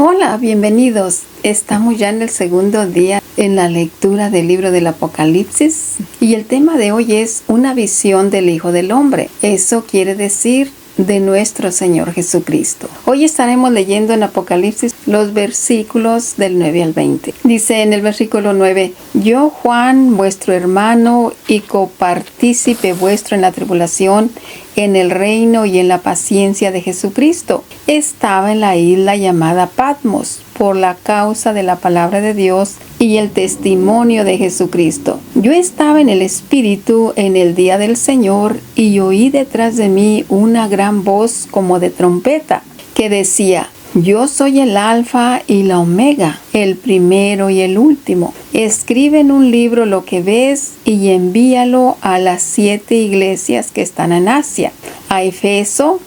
Hola, bienvenidos. Estamos ya en el segundo día en la lectura del libro del Apocalipsis y el tema de hoy es una visión del Hijo del Hombre. Eso quiere decir de nuestro Señor Jesucristo. Hoy estaremos leyendo en Apocalipsis los versículos del 9 al 20. Dice en el versículo 9: Yo, Juan, vuestro hermano y copartícipe vuestro en la tribulación, en el reino y en la paciencia de Jesucristo, estaba en la isla llamada Patmos por la causa de la palabra de Dios y el testimonio de Jesucristo. Yo estaba en el Espíritu en el día del Señor y oí detrás de mí una gran voz como de trompeta que decía: Yo soy el Alfa y la Omega, el primero y el último. Escribe en un libro lo que ves y envíalo a las 7 iglesias que están en Asia: a Efeso,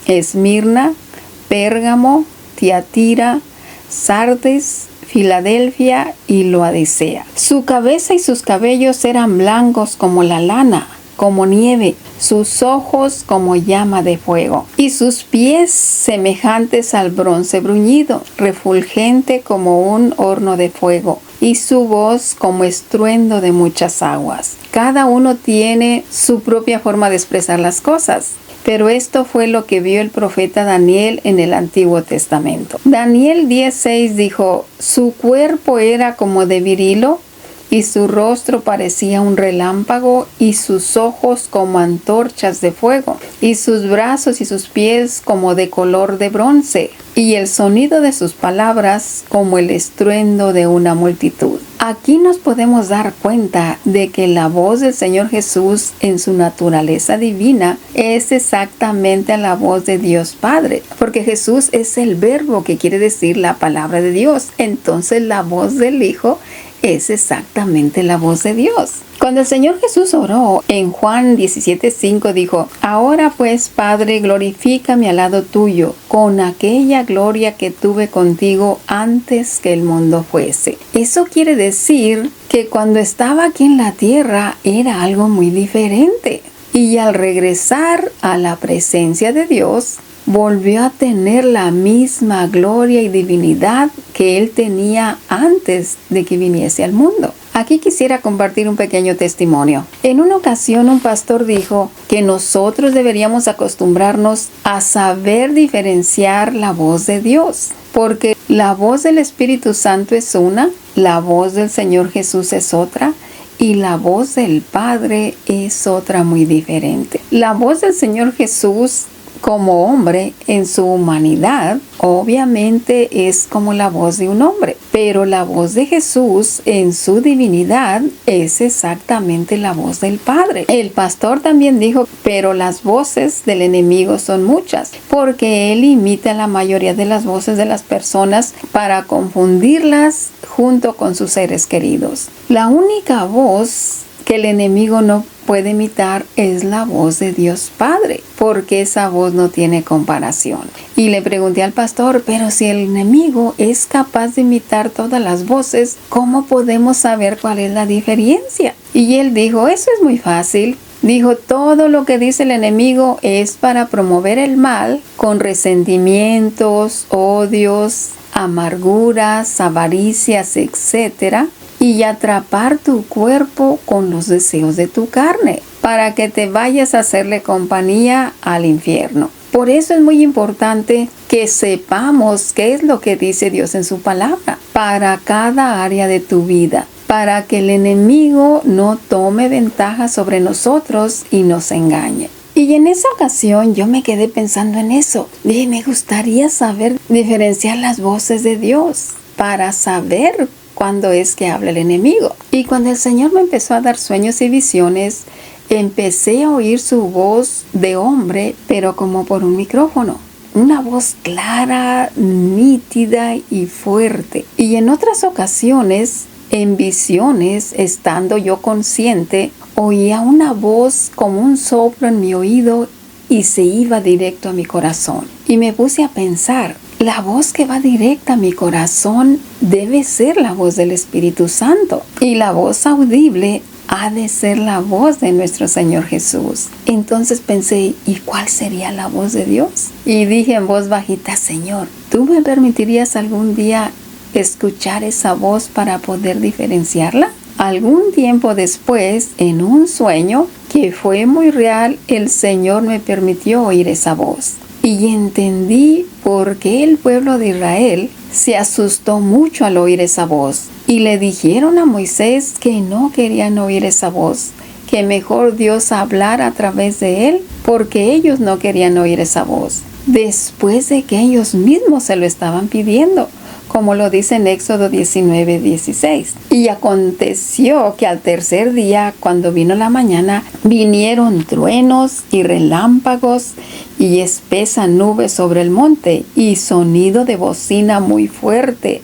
Esmirna, Pérgamo, Tiatira, Sardes, Filadelfia y Laodicea. Su cabeza y sus cabellos eran blancos como la lana, como nieve, sus ojos como llama de fuego, y sus pies semejantes al bronce bruñido, refulgente como un horno de fuego, y su voz como estruendo de muchas aguas. Cada uno tiene su propia forma de expresar las cosas, pero esto fue lo que vio el profeta Daniel en el Antiguo Testamento. Daniel 10:6 dijo: Su cuerpo era como de virilo, y su rostro parecía un relámpago, y sus ojos como antorchas de fuego, y sus brazos y sus pies como de color de bronce, y el sonido de sus palabras como el estruendo de una multitud. Aquí nos podemos dar cuenta de que la voz del Señor Jesús en su naturaleza divina es exactamente la voz de Dios Padre, porque Jesús es el verbo que quiere decir la palabra de Dios. Entonces la voz del Hijo es exactamente la voz de Dios. Cuando el Señor Jesús oró en Juan 17:5 dijo: Ahora pues, Padre, glorifícame al lado tuyo con aquella gloria que tuve contigo antes que el mundo fuese. Eso quiere decir que cuando estaba aquí en la tierra era algo muy diferente. Y al regresar a la presencia de Dios, volvió a tener la misma gloria y divinidad que él tenía antes de que viniese al mundo. Aquí quisiera compartir un pequeño testimonio. En una ocasión un pastor dijo que nosotros deberíamos acostumbrarnos a saber diferenciar la voz de Dios, porque la voz del Espíritu Santo es una, la voz del Señor Jesús es otra, y la voz del Padre es otra muy diferente. La voz del Señor Jesús como hombre en su humanidad obviamente es como la voz de un hombre, pero la voz de Jesús en su divinidad es exactamente la voz del Padre. El pastor también dijo: pero las voces del enemigo son muchas, porque él imita la mayoría de las voces de las personas para confundirlas junto con sus seres queridos. La única voz que el enemigo no puede imitar es la voz de Dios Padre, porque esa voz no tiene comparación. Y le pregunté al pastor: pero si el enemigo es capaz de imitar todas las voces, ¿cómo podemos saber cuál es la diferencia? Y él dijo: eso es muy fácil. Dijo: todo lo que dice el enemigo es para promover el mal con resentimientos, odios, amarguras, avaricias, etcétera, y atrapar tu cuerpo con los deseos de tu carne, para que te vayas a hacerle compañía al infierno. Por eso es muy importante que sepamos qué es lo que dice Dios en su palabra para cada área de tu vida, para que el enemigo no tome ventaja sobre nosotros y nos engañe. Y en esa ocasión yo me quedé pensando en eso. Dije: me gustaría saber diferenciar las voces de Dios para saber cuándo es que habla el enemigo. Y cuando el Señor me empezó a dar sueños y visiones, empecé a oír su voz de hombre, pero como por un micrófono. Una voz clara, nítida y fuerte. Y en otras ocasiones, en visiones, estando yo consciente, oía una voz como un soplo en mi oído y se iba directo a mi corazón. Y me puse a pensar: la voz que va directa a mi corazón debe ser la voz del Espíritu Santo. Y la voz audible ha de ser la voz de nuestro Señor Jesús. Entonces pensé, ¿y cuál sería la voz de Dios? Y dije en voz bajita, Señor, ¿tú me permitirías algún día escuchar esa voz para poder diferenciarla? Algún tiempo después, en un sueño que fue muy real, el Señor me permitió oír esa voz. Y entendí por qué el pueblo de Israel se asustó mucho al oír esa voz. Y le dijeron a Moisés que no querían oír esa voz, que mejor Dios hablara a través de él, porque ellos no querían oír esa voz. Después de que ellos mismos se lo estaban pidiendo, como lo dice en Éxodo 19:16. Y aconteció que al tercer día, cuando vino la mañana, vinieron truenos y relámpagos y espesa nube sobre el monte y sonido de bocina muy fuerte.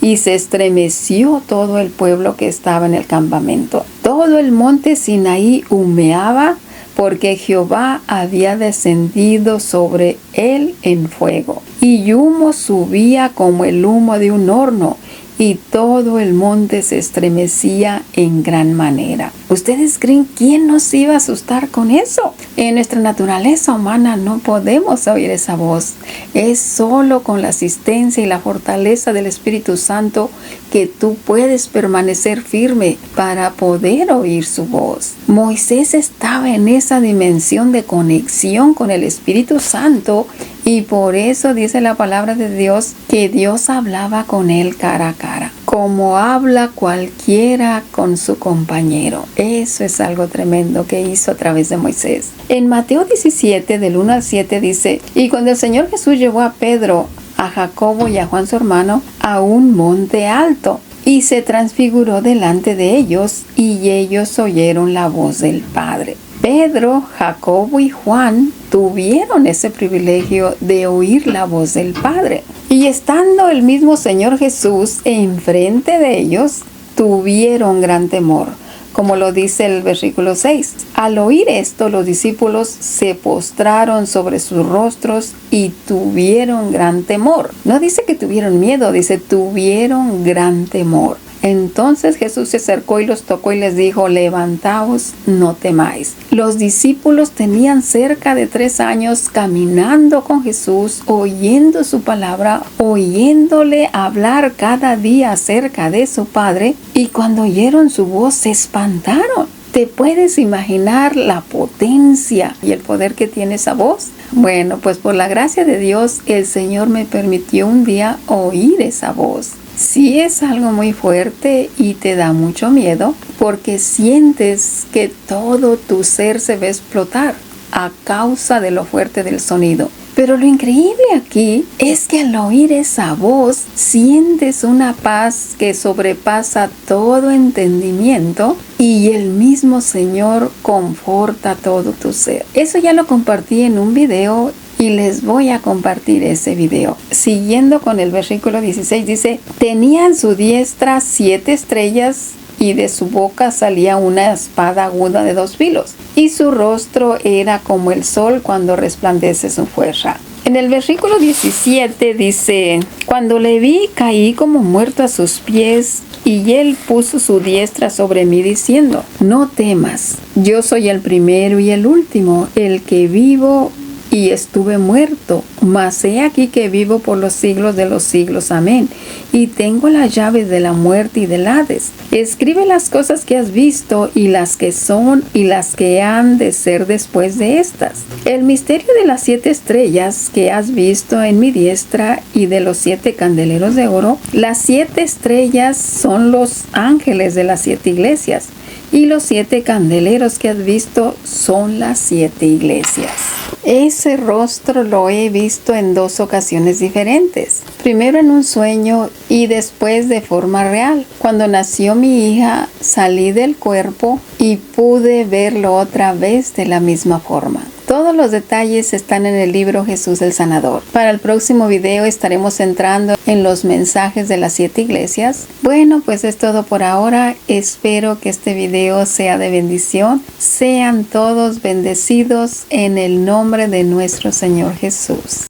Y se estremeció todo el pueblo que estaba en el campamento. Todo el monte Sinaí humeaba, porque Jehová había descendido sobre él en fuego, y humo subía como el humo de un horno, y todo el monte se estremecía en gran manera. ¿Ustedes creen quién nos iba a asustar con eso? En nuestra naturaleza humana no podemos oír esa voz. Es solo con la asistencia y la fortaleza del Espíritu Santo que tú puedes permanecer firme para poder oír su voz. Moisés estaba en esa dimensión de conexión con el Espíritu Santo, y por eso dice la palabra de Dios que Dios hablaba con él cara a cara, como habla cualquiera con su compañero. Eso es algo tremendo que hizo a través de Moisés. En Mateo 17, del 1 al 7 dice, y cuando el Señor Jesús llevó a Pedro, a Jacobo y a Juan su hermano a un monte alto, y se transfiguró delante de ellos, y ellos oyeron la voz del Padre. Pedro, Jacobo y Juan tuvieron ese privilegio de oír la voz del Padre. Y estando el mismo Señor Jesús enfrente de ellos, tuvieron gran temor, como lo dice el versículo 6. Al oír esto, los discípulos se postraron sobre sus rostros y tuvieron gran temor. No dice que tuvieron miedo, dice tuvieron gran temor. Entonces Jesús se acercó y los tocó y les dijo, levantaos, no temáis. Los discípulos tenían cerca de 3 años caminando con Jesús, oyendo su palabra, oyéndole hablar cada día acerca de su Padre, y cuando oyeron su voz se espantaron. ¿Te puedes imaginar la potencia y el poder que tiene esa voz? Bueno, pues por la gracia de Dios, el Señor me permitió un día oír esa voz. Sí es algo muy fuerte y te da mucho miedo, porque sientes que todo tu ser se va a explotar a causa de lo fuerte del sonido. Pero lo increíble aquí es que al oír esa voz sientes una paz que sobrepasa todo entendimiento, y el mismo Señor conforta todo tu ser. Eso ya lo compartí en un video y les voy a compartir ese video. Siguiendo con el versículo 16 dice, tenía en su diestra 7 estrellas y de su boca salía una espada aguda de 2 filos, y su rostro era como el sol cuando resplandece su fuerza. En el versículo 17 dice, cuando le vi caí como muerto a sus pies, y él puso su diestra sobre mí diciendo, no temas, yo soy el primero y el último, el que vivo y estuve muerto, mas he aquí que vivo por los siglos de los siglos. Amén. Y tengo las llaves de la muerte y del Hades. Escribe las cosas que has visto, y las que son, y las que han de ser después de estas. El misterio de las 7 estrellas que has visto en mi diestra, y de los 7 candeleros de oro. Las 7 estrellas son los ángeles de las 7 iglesias, y los 7 candeleros que has visto son las 7 iglesias. Ese rostro lo he visto en 2 ocasiones diferentes. Primero en un sueño y después de forma real. Cuando nació mi hija, salí del cuerpo y pude verlo otra vez de la misma forma. Todos los detalles están en el libro Jesús el Sanador. Para el próximo video estaremos entrando en los mensajes de las 7 iglesias. Bueno, pues es todo por ahora. Espero que este video sea de bendición. Sean todos bendecidos en el nombre de nuestro Señor Jesús.